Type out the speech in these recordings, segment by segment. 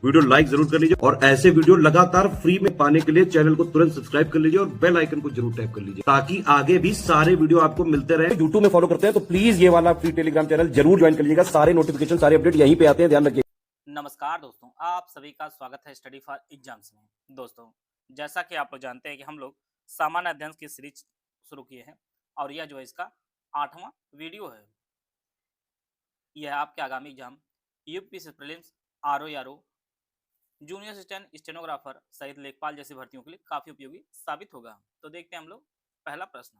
Video like जरूर कर लीजिए और ऐसे वीडियो लगातार फ्री में पाने के लिए चैनल को तुरंत सब्सक्राइब कर लीजिए और बेल आइकन को जरूर टैप कर लीजिए ताकि आगे भी सारे वीडियो आपको मिलते रहे। यूट्यूब में फॉलो करते हैं तो प्लीज ये वाला फ्री टेलीग्राम चैनल जरूर ज्वाइन कर लीजिएगा। सारे नोटिफिकेशन सारे अपडेट यहीं पे आते हैं, ध्यान रखिए। नमस्कार दोस्तों, आप सभी का स्वागत है स्टडी फॉर एग्जाम्स में। दोस्तों, जैसा कि आप लोग जानते हैं कि हम लोग सामान्य अध्ययन की सीरीज शुरू किए हैं और यह जो है इसका 8वां वीडियो है। यह आपके आगामी exam UPSC prelims, RO, junior assistant stenographer सहित लेखपाल जैसी भर्तियों के लिए काफी उपयोगी साबित होगा। तो देखते हैं हम लोग पहला प्रश्न।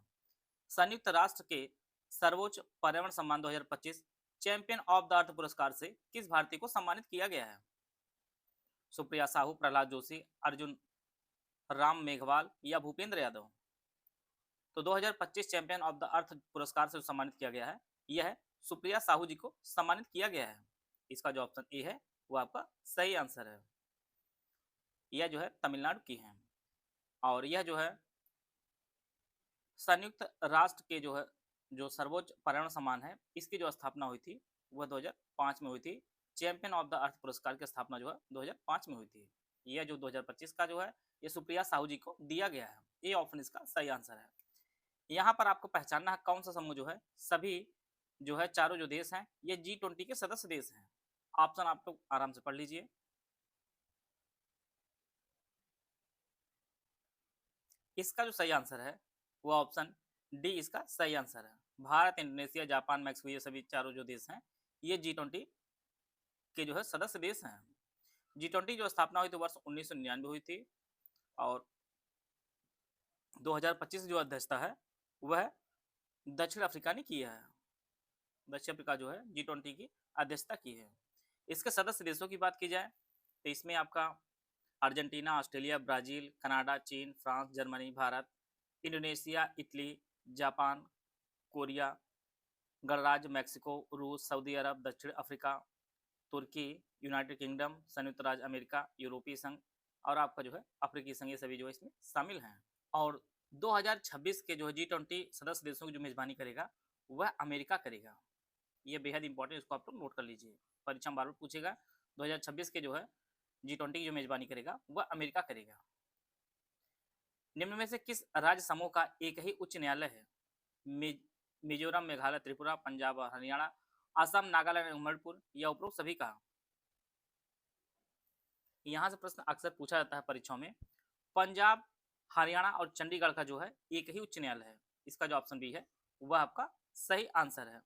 संयुक्त राष्ट्र के सर्वोच्च पर्यावरण सम्मान 2025 चैंपियन ऑफ द अर्थ पुरस्कार से किस भारतीय को सम्मानित किया गया है? सुप्रिया साहू, प्रहलाद जोशी, अर्जुन राम मेघवाल या भूपेंद्र यादव? तो 2025 चैंपियन ऑफ द अर्थ पुरस्कार से सम्मानित किया गया है, यह है सुप्रिया साहू जी को सम्मानित किया गया है। इसका जो ऑप्शन ए है वो आपका सही आंसर है। यह जो है तमिलनाडु की है और यह जो है संयुक्त राष्ट्र के जो है जो सर्वोच्च पर्यावरण सम्मान है, इसकी जो स्थापना हुई थी वह 2005 में हुई थी। चैंपियन ऑफ द अर्थ पुरस्कार की स्थापना जो है 2005 में हुई थी। यह जो 2025 का जो है ये सुप्रिया साहू जी को दिया गया है। ये ऑप्शन इसका सही आंसर है। यहाँ पर आपको पहचानना है कौन सा समूह जो है सभी जो है चारों जो देश हैं ये G20 के सदस्य देश हैं। ऑप्शन आप लोग आराम से पढ़ लीजिए। इसका जो सही आंसर है वो ऑप्शन डी इसका सही आंसर है। भारत, इंडोनेशिया, जापान, मैक्सिको ये सभी चारों जो देश हैं ये G20 के जो है सदस्य देश हैं। G20 जो स्थापना हुई थी वर्ष 1999 हुई थी और 2025 जो अध्यक्षता है वह दक्षिण अफ्रीका ने किया है। दक्षिण अफ्रीका जो है G20 की अध्यक्षता की है। इसके सदस्य देशों की बात की जाए तो इसमें आपका अर्जेंटीना, ऑस्ट्रेलिया, ब्राजील, कनाडा, चीन, France, Germany, Bharat, Indonesia, Italy, Japan, Korea, गणराज्य मैक्सिको, रूस, सऊदी अरब, दक्षिण अफ्रीका, तुर्की, यूनाइटेड किंगडम, संयुक्त राज्य अमेरिका, यूरोपीय संघ और आपका जो है अफ्रीकी संघ, ये सभी जो है इसमें शामिल हैं। और 2026 के जो है G20 सदस्य देशों की जो मेजबानी करेगा वह अमेरिका करेगा। ये बेहद इंपॉर्टेंट, इसको आप लोग नोट कर लीजिए, परीक्षा में बार बार पूछेगा। 2026 के जो है G20 की जो मेजबानी करेगा वह अमेरिका करेगा। निम्न में से किस राज्य समूह का एक ही उच्च न्यायालय है? मिजोरम, मेघालय, त्रिपुरा, पंजाब और हरियाणा, असम, नागालैंड, मणिपुर या उपरोक्त सभी का? यहाँ से प्रश्न अक्सर पूछा जाता है परीक्षाओं में। पंजाब, हरियाणा और चंडीगढ़ का जो है एक ही उच्च न्यायालय है। इसका जो ऑप्शन बी है वह आपका सही आंसर है।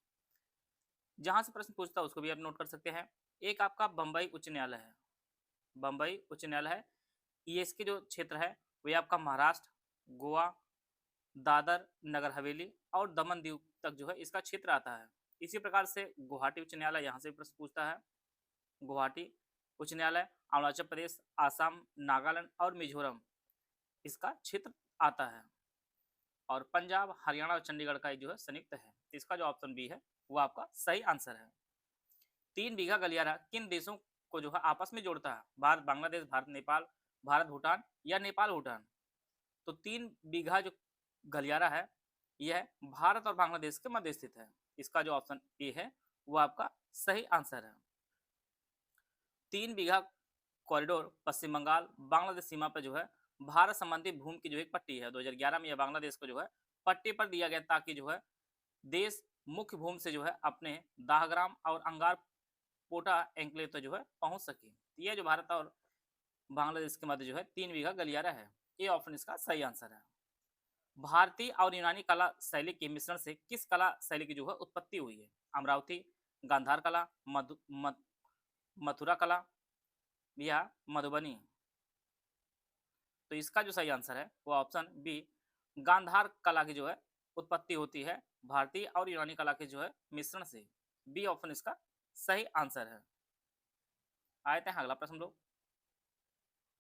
जहां से प्रश्न पूछता है उसको भी आप नोट कर सकते हैं। एक आपका बंबई उच्च न्यायालय है। बंबई उच्च न्यायालय है, ये इसके जो क्षेत्र है वह आपका महाराष्ट्र, गोवा, दादर नगर हवेली और दमन दीव तक जो है इसका क्षेत्र आता है। इसी प्रकार से गुवाहाटी उच्च न्यायालय, यहाँ से प्रश्न पूछता है। गुवाहाटी उच्च न्यायालय अरुणाचल प्रदेश, आसाम, नागालैंड और मिजोरम इसका क्षेत्र आता है। और पंजाब, हरियाणा और चंडीगढ़ का जो है संयुक्त है। इसका जो ऑप्शन बी है वो आपका सही आंसर है। 3 बीघा गलियारा किन देशों को जो है आपस में जोड़ता है? भारत बांग्लादेश, भारत नेपाल, भारत भूटान या नेपाल भूटान? तो 3 बीघा जो गलियारा है यह भारत और बांग्लादेश के मध्य स्थित है। इसका जो ऑप्शन ए है वो आपका सही आंसर है। 3 बीघा कॉरिडोर पश्चिम बंगाल बांग्लादेश सीमा पर जो है भारत संबंधी भूमि की जो एक पट्टी है। 2011 में यह बांग्लादेश को जो है पट्टी पर दिया गया ताकि जो है देश मुख्य भूमि से जो है अपने दाहग्राम और अंगार पोटा एंक्लेव तक जो है पहुंच सके। यह जो भारत और बांग्लादेश के मध्य जो है 3 बीघा गलियारा है। ये ऑप्शन इसका सही आंसर है। भारतीय और यूनानी कला शैली के मिश्रण से किस कला शैली की जो है उत्पत्ति हुई है? अमरावती, गांधार कला, मथुरा कला या मधुबनी? तो इसका जो सही आंसर है वो ऑप्शन बी गांधार कला की जो है उत्पत्ति होती है भारतीय और यूनानी कला के जो है मिश्रण से। बी ऑप्शन इसका सही आंसर है। आते हैं अगला प्रश्न लोग।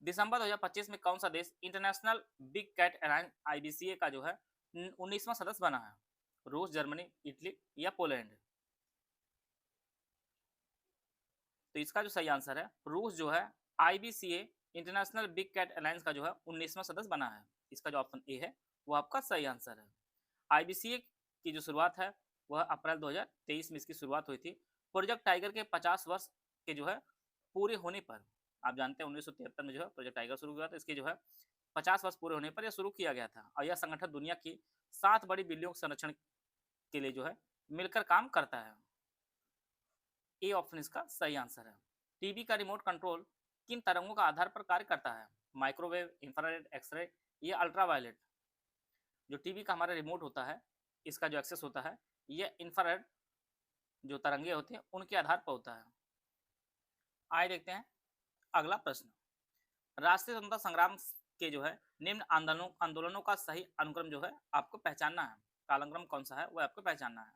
दिसंबर 2025 में कौन सा देश international big cat alliance IBCA का जो है 19वां सदस्य बना है? रूस, जर्मनी, इटली या पोलैंड? तो इसका जो सही आंसर है रूस जो है IBCA international big cat alliance का जो है 19वां सदस्य बना है। इसका जो ऑप्शन ए है वो आपका सही आंसर है। IBCA की जो शुरुआत है वह अप्रैल 2023 में इसकी शुरुआत हुई थी। प्रोजेक्ट टाइगर के 50 वर्ष के जो है पूरे होने पर आप जानते हैं 1973 में जो है प्रोजेक्ट टाइगर शुरू हुआ था। इसके जो है 50 वर्ष पूरे होने पर यह शुरू किया गया था और यह संगठन दुनिया की 7 बड़ी बिल्लियों के संरक्षण के लिए जो है मिलकर काम करता है। ए ऑप्शन इसका सही आंसर है। टीवी का रिमोट कंट्रोल किन तरंगों का आधार पर कार्य करता है? माइक्रोवेव, इंफ्रारेड, एक्सरे या अल्ट्रावायलेट? जो टीवी का हमारा रिमोट होता है, इसका जो एक्सेस होता है, यह इंफ्रारेड जो तरंगे होते हैं उनके आधार पर होता है। आइए देखते हैं अगला प्रश्न। राष्ट्रीय स्वतंत्रता संग्राम के जो है निम्न आंदोलनों का सही अनुक्रम जो है आपको पहचानना है। कालानुक्रम कौन सा है वो आपको पहचानना है।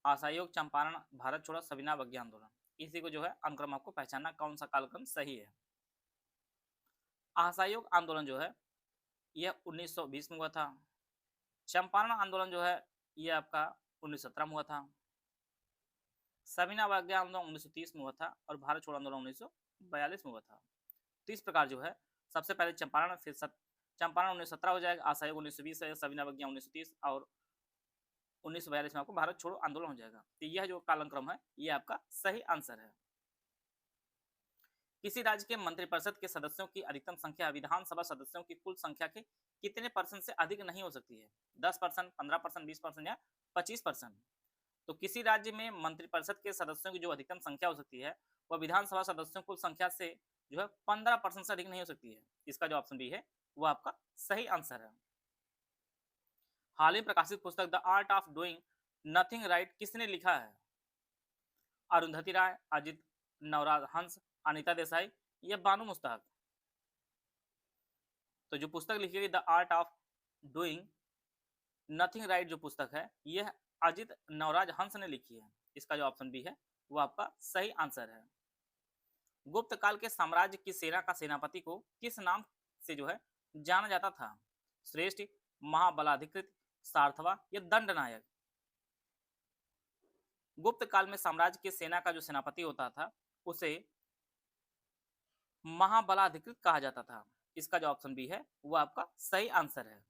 असहयोग, चंपारण, भारत छोड़ो, सविना अवज्ञा आंदोलन। इसी को जो है अनुक्रम आपको पहचानना कौन सा कालक्रम सही है। असहयोग आंदोलन जो है यह 1920 में हुआ था। चंपारण आंदोलन जो है यह आपका 1917 में हुआ था। सविना अवज्ञा आंदोलन 1930 में हुआ था और भारत छोड़ो आंदोलन 1942 में हुआ था। तो इस प्रकार जो है सबसे पहले चंपारण, फिर चंपारण 1917 हो जाएगा, असहयोग 1920 है, सविना अवज्ञा 1930 और 1942 में आपको भारत छोड़ो आंदोलन हो जाएगा। तो यह जो कालानुक्रम है ये आपका सही आंसर है। किसी राज्य के मंत्रिपरिषद के सदस्यों की अधिकतम संख्या विधानसभा सदस्यों की कुल संख्या के कितने % से अधिक नहीं हो सकती है? 10%, 15%, 20% या 25%? तो किसी राज्य में मंत्रिपरिषद के सदस्यों की जो अधिकतम संख्या हो सकती है वह विधानसभा सदस्यों कुल संख्या से जो है 15% से अधिक नहीं हो सकती है। इसका जो ऑप्शन बी है वो आपका सही आंसर है। हाल ही प्रकाशित पुस्तक the art of doing nothing right किसने लिखा है? अरुंधति राय, अजित नवराज हंस, अनीता देसाई या बानू मुस्ताक? तो जो पुस्तक लिखी गई the art of doing nothing right जो पुस्तक है यह अजित नवराज हंस ने लिखी है। इसका जो ऑप्शन बी है वो आपका सही आंसर है। गुप्त काल के साम्राज्य की सेना का सेनापति को किस नाम से जो है जाना जाता था? श्रेष्ठ, महाबलाधिकृत, सार्थवा या दंडनायक? गुप्त काल में साम्राज्य की सेना का जो सेनापति होता था उसे महाबलाधिकृत कहा जाता था। इसका जो ऑप्शन बी है वो आपका सही आंसर है।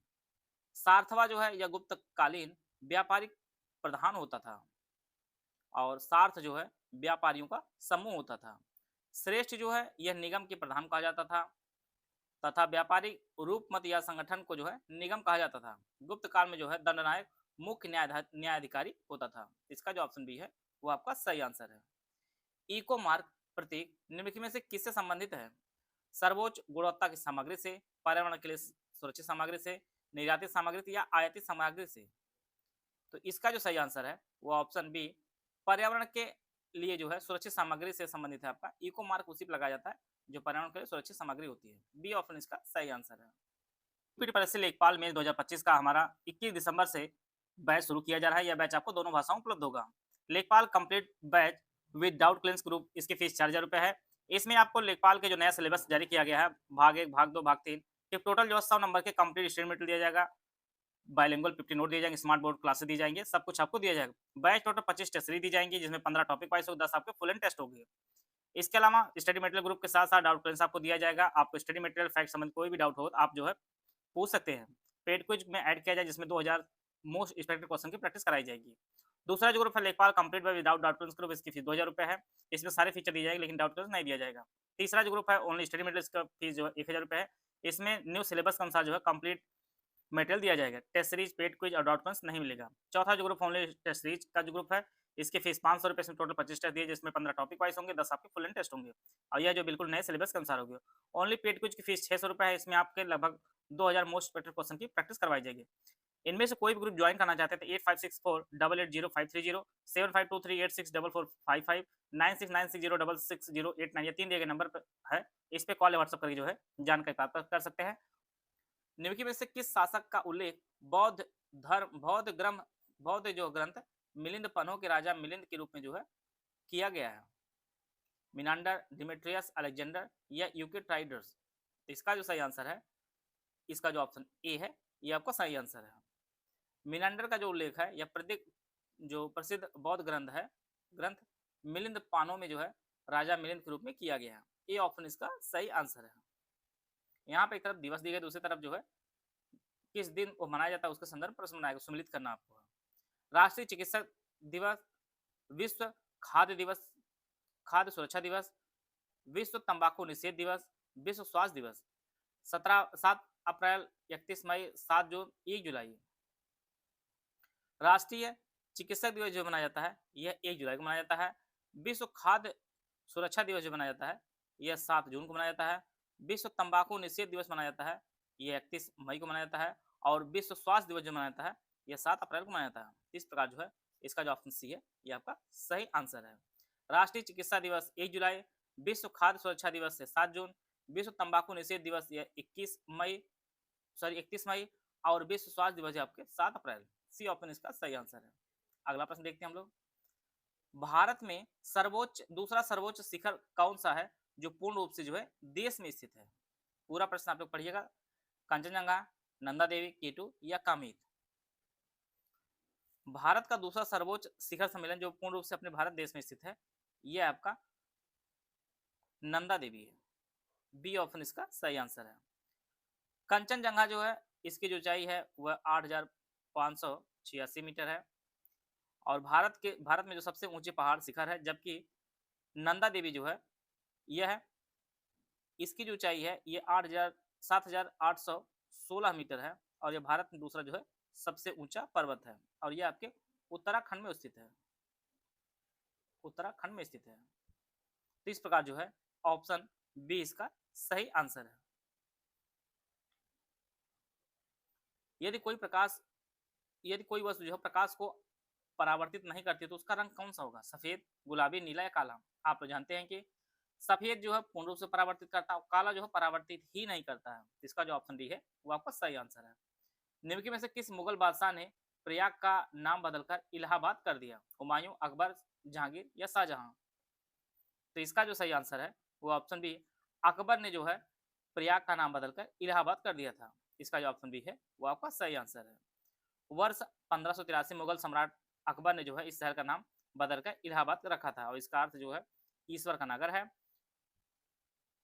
सार्थवा जो है यह गुप्त कालीन व्यापारिक प्रधान होता था और सार्थ जो है व्यापारियों का समूह होता था। श्रेष्ठ जो है यह निगम के प्रधान कहा जाता था तथा व्यापारिक रूप मत या संगठन को जो है निगम कहा जाता था। गुप्त काल में जो है दंडनायक मुख्य न्यायाधिकारी होता था। इसका जो ऑप्शन बी है वो आपका सही आंसर है। इको मार्क प्रतीक निम्नलिखित में से किससे संबंधित है? सर्वोच्च गुणवत्ता की सामग्री से, पर्यावरण के लिए सुरक्षित सामग्री से, निर्यातित सामग्री से या आयातित सामग्री से? तो इसका जो सही आंसर है वो ऑप्शन बी पर्यावरण के लिए जो है सुरक्षित सामग्री से संबंधित है। आपका इको मार्क उसी पर लगाया जाता है जो पर्यावरण के लिए सुरक्षित सामग्री होती है। बी ऑप्शन इसका सही आंसर है। पीटी परीक्षा लेखपाल में 2025 का हमारा 21 दिसंबर से बैच शुरू किया जा रहा है। यह बैच आपको दोनों भाषाओं में उपलब्ध होगा। लेखपाल complete batch with doubt clearance group, इसकी फीस 4,000 रुपये है। इसमें आपको लेखपाल के जो नया सिलेबस जारी किया गया है भाग 1, भाग 2, भाग 3 के टोटल जो 100 नंबर के कंप्लीट स्टडी मटेरियल दिया जाएगा। बाइलिंगुअल 50 नोट दिए जाएंगे, स्मार्ट बोर्ड क्लासेस दी जाएंगे, सब कुछ आपको दिया जाएगा। बैच टोटल 25 टेस्ट सीरीज दी जाएंगी जिसमें 15 टॉपिक वाइज होगा, 10 आपके फुल एंड टेस्ट होगी। इसके अलावा स्टडी मटेरियल ग्रुप के साथ साथ डाउट क्लियरेंस आपको दिया जाएगा। आपको स्टडी मटेरियल फैक्ट संबंधी कोई भी डाउट हो आप जो है पूछ सकते हैं। पेड क्विज में ऐड किया जाए जिसमें 2000 मोस्ट एक्सपेक्टेड क्वेश्चन की प्रैक्टिस कराई जाएगी। दूसरा जो ग्रुप है लेखपाल complete bye without doubt clearance group, इसकी फीस 2000 रुपये है। इसमें सारे फीचर दिए जाएंगे लेकिन डाउट क्लियरेंस नहीं दिया जाएगा। तीसरा जो ग्रुप है ओनली स्टडी मटेरियल, इसका फीस जो है 1000 रुपये है। इसमें न्यू सिलेबस के अनुसार जो है कंप्लीट मटेरियल दिया जाएगा। टेस्ट सीरीज, पेड क्विज और डाउट क्लियरेंस नहीं मिलेगा। चौथा जो ग्रुप ओनली टेस्ट सीरीज का जो ग्रुप है इसकी फीस 500 रुपये, इसमें टोटल 25 टेस्ट दिए जिसमें 15 टॉपिक वाइज होंगे, 10 आपके फुल एंड टेस्ट होंगे और यह जो बिल्कुल नए सिलेबस के अनुसार होगी। ओनली पेड क्विज की फीस 600 रुपये है। इसमें आपके लगभग 2000 मोस्ट एक्सपेक्टेड क्वेश्चन की प्रैक्टिस करवाई जाएगी। इनमें से कोई भी ग्रुप ज्वाइन करना चाहते हैं तो 8564880530, 7523864455, 9696066089 ये 3 दिए गए नंबर पर है। इस पे कॉल या व्हाट्सएप करके जो है जानकारी प्राप्त कर सकते हैं। निम्नलिखित में से किस शासक का उल्लेख बौद्ध जो ग्रंथ मिलिंद पन्हों के राजा मिलिंद के रूप में जो है किया गया है? मिनांडर, डिमेट्रियस, अलेक्जेंडर या यूकेट्राइडस? इसका जो सही आंसर है इसका जो ऑप्शन ए है ये आपका सही आंसर है। मिनांडर का जो उल्लेख है यह जो प्रसिद्ध बौद्ध ग्रंथ मिलिंद पानों में जो है राजा मिलिंद के रूप में किया गया है। ए ऑप्शन इसका सही आंसर है। यहाँ पे एक तरफ दिवस दी गई, दूसरी तरफ जो है किस दिन वो मनाया जाता है उसके संदर्भ प्रश्न बनाएगा, सम्मिलित करना आपको है। राष्ट्रीय चिकित्सक दिवस, विश्व खाद्य दिवस, खाद्य सुरक्षा दिवस, विश्व तंबाकू निषेध दिवस, विश्व स्वास्थ्य दिवस 7 अप्रैल, 31 मई, 7 जून, 1 जुलाई। राष्ट्रीय चिकित्सक दिवस जो मनाया जाता है यह 1 जुलाई को मनाया जाता है। विश्व खाद्य सुरक्षा दिवस जो मनाया जाता है यह 7 जून को मनाया जाता है। विश्व तंबाकू निषेध दिवस मनाया जाता है यह 31 मई को मनाया जाता है। और विश्व स्वास्थ्य दिवस जो मनाया जाता है यह 7 अप्रैल को मनाया जाता है। इस प्रकार जो है इसका जो ऑप्शन सी है यह आपका सही आंसर है। राष्ट्रीय चिकित्सा दिवस 1 जुलाई, विश्व खाद्य सुरक्षा दिवस है 7 जून, विश्व तंबाकू निषेध दिवस यह 31 मई और विश्व स्वास्थ्य दिवस है आपके 7 अप्रैल। सी ऑप्शन इसका सही आंसर है। अगला प्रश्न देखते हैं हम लोग। भारत में दूसरा सर्वोच्च शिखर कौन सा है जो पूर्ण रूप से जो है देश में स्थित है? पूरा प्रश्न आप लोग पढ़िएगा। कंचनजंगा, नंदा देवी, केटू या कामेत? भारत का दूसरा सर्वोच्च शिखर सम्मेलन जो पूर्ण रूप से अपने भारत देश में स्थित है यह आपका नंदा देवी है। बी ऑप्शन इसका सही आंसर है। कंचनजंगा जो है इसकी जो ऊंचाई है वह 8,586 मीटर है और भारत में जो सबसे ऊंचे पहाड़ शिखर है, जबकि नंदा देवी जो है यह इसकी जो ऊंचाई है ये 7,816 मीटर है और यह भारत में दूसरा जो है सबसे ऊंचा पर्वत है और यह आपके उत्तराखंड में स्थित है। उत्तराखंड में स्थित है। तो इस प्रकार जो है ऑप्शन बी इसका सही आंसर है। यदि कोई वस्तु जो है प्रकाश को परावर्तित नहीं करती तो उसका रंग कौन सा होगा? सफेद, गुलाबी, नीला या काला? आप तो जानते हैं कि सफेद जो है पूर्ण रूप से परावर्तित करता है, काला जो है परावर्तित ही नहीं करता है। इसका जो ऑप्शन डी है वो आपका सही आंसर है। निम्नलिखित में से किस मुगल बादशाह ने प्रयाग का नाम बदलकर इलाहाबाद कर दिया? हुमायूं, अकबर, जहांगीर या शाहजहां? तो इसका जो सही आंसर है वो ऑप्शन बी, अकबर ने जो है प्रयाग का नाम बदलकर इलाहाबाद कर दिया था। इसका जो ऑप्शन बी है वो आपका सही आंसर है। वर्ष 1583 मुगल सम्राट अकबर ने जो है इस शहर का नाम बदलकर इलाहाबाद रखा था और इसका अर्थ जो है ईश्वर का नगर है।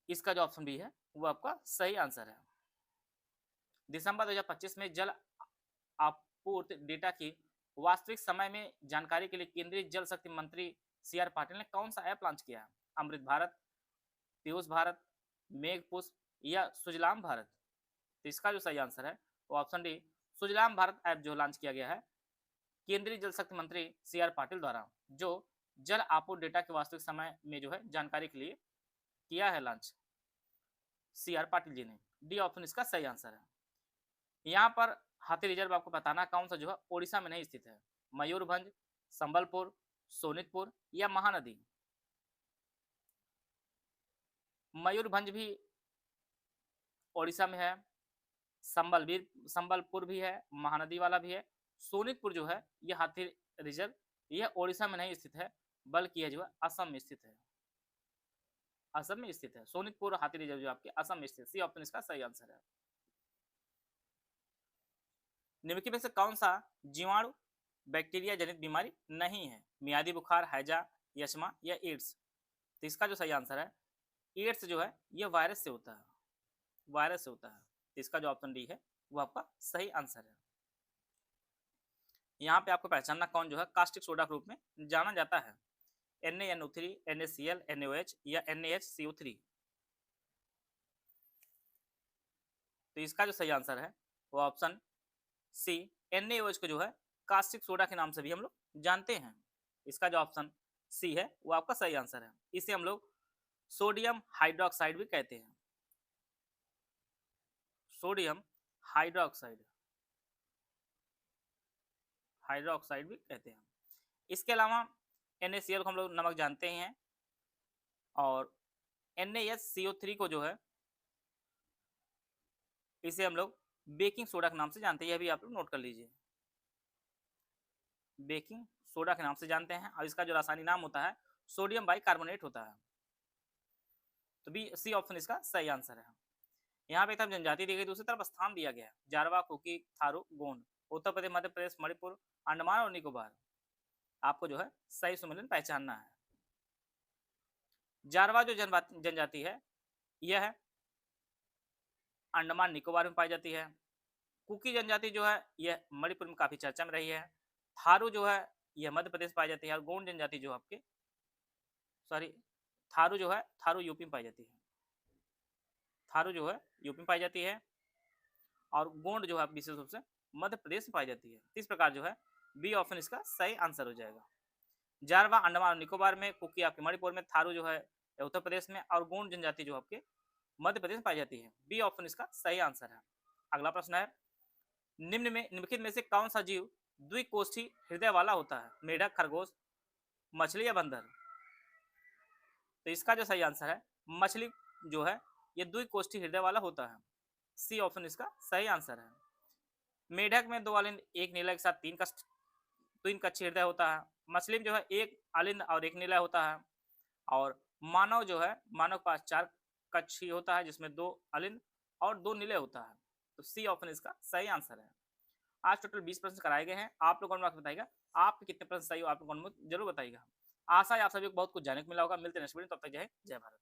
इसका जो ऑप्शन बी है वो आपका सही आंसर है। दिसंबर 2025 में जल आपूर्ति डेटा की वास्तविक समय में जानकारी के लिए केंद्रीय जल शक्ति मंत्री सी.आर. पाटिल ने कौन सा ऐप लॉन्च किया है? अमृत भारत, पीयूष भारत, मेघ पुष्प या सुजलाम भारत? तो इसका जो सही आंसर है वो option D, Sujalam Bharat app जो लॉन्च किया गया है केंद्रीय जल शक्ति मंत्री सी.आर. पाटिल द्वारा, जो जल आपूर्ति डेटा के वास्तविक समय में जो है जानकारी के लिए किया है लॉन्च सी.आर. पाटिल जी ने। डी ऑप्शन इसका सही आंसर है। यहाँ पर हाथी रिजर्व आपको बताना कौन सा जो है ओडिशा में नहीं स्थित है? मयूरभंज, संबलपुर, सोनितपुर या महानदी? मयूरभंज भी ओडिशा में है, संबलपुर भी है, महानदी वाला भी है। सोनितपुर जो है यह हाथी रिजर्व यह ओडिशा में नहीं स्थित है बल्कि यह जो है असम में स्थित है। असम में स्थित है सोनितपुर हाथी रिजर्व जो आपके असम में स्थित। सी ऑप्शन इसका सही आंसर है। निम्नलिखित में से कौन सा जीवाणु बैक्टीरिया जनित बीमारी नहीं है? मियादी बुखार, हैजा, यक्ष्मा या एड्स? तो इसका जो सही आंसर है एड्स जो है यह वायरस से होता है। वायरस से होता है। तो इसका जो ऑप्शन डी है वो आपका सही आंसर है। यहाँ पे आपको पहचानना कौन जो है कास्टिक सोडा के रूप में जाना जाता है? NaNO3, NaCl, NaOH या NaHCO3? तो इसका जो सही आंसर है वो ऑप्शन सी, NaOH को जो है कास्टिक सोडा के नाम से भी हम लोग जानते हैं। इसका जो ऑप्शन सी है वो आपका सही आंसर है। इसे हम लोग सोडियम हाइड्रोक्साइड भी कहते हैं। सोडियम हाइड्रोक्साइड भी कहते हैं। इसके अलावा NaCl को हम लोग नमक जानते हैं और NaHCO3 को जो है इसे हम लोग बेकिंग सोडा के नाम से जानते हैं। यह भी आप लोग नोट कर लीजिए, बेकिंग सोडा के नाम से जानते हैं और इसका जो रासायनिक नाम होता है सोडियम बाइकार्बोनेट होता है। तो बी सी ऑप्शन इसका सही आंसर है। यहाँ पे एक तरफ जनजाति दी गई, दूसरी तरफ स्थान दिया गया है जारवा, कुकी, थारू, गोंड, उत्तर प्रदेश, मध्य प्रदेश, मणिपुर, अंडमान और निकोबार। आपको जो है सही सम्मेलन पहचानना है। जारवा जो जनजाति है यह है अंडमान निकोबार में पाई जाती है। कुकी जनजाति जो है यह मणिपुर में काफी चर्चा में रही है। थारू जो है यह मध्य प्रदेश पाई जाती है और गोंड जनजाति जो आपके थारू जो है थारू यूपी में पाई जाती है, थारू जो है यूपी में पाई जाती है, और गोंड जो है विशेष रूप से मध्य प्रदेश में पाई जाती है। इस प्रकार जो है बी ऑप्शन इसका सही आंसर हो जाएगा। जारवा अंडमान और निकोबार में, कुकी आपके मणिपुर में, थारू जो है उत्तर प्रदेश में, और गोंड जनजाति जो आपके मध्य प्रदेश में पाई जाती है। बी ऑप्शन इसका सही आंसर है। अगला प्रश्न है, निम्नलिखित में से कौन सा जीव द्विकोष्ठी हृदय वाला होता है? मेढक, खरगोश, मछली या बंदर? तो इसका जो सही आंसर है, मछली जो है ये द्विकोष्ठी हृदय वाला होता है। सी ऑप्शन इसका सही आंसर है। मेढक में 2 अलिंद, एक नीला, एक साथ 3 कक्षी हृदय होता है। मछली में जो है 1 अलिंद और 1 नीला होता है। और मानव जो है, मानव के पास 4 कक्षी होता है, जिसमें 2 अलिंद और 2 नीले होता है। तो सी ऑप्शन इसका सही आंसर है। आज टोटल 20 प्रश्न कराए गए हैं। आप लोग कमेंट बॉक्स में बताइएगा आपके कितने प्रश्न सही हो, आप लोग कमेंट में जरूर बताइएगा। आशा है आप सभी को बहुत कुछ जानने को मिला होगा। मिलते हैं नेक्स्ट वीडियो, तब तक जय हिंद, जय भारत।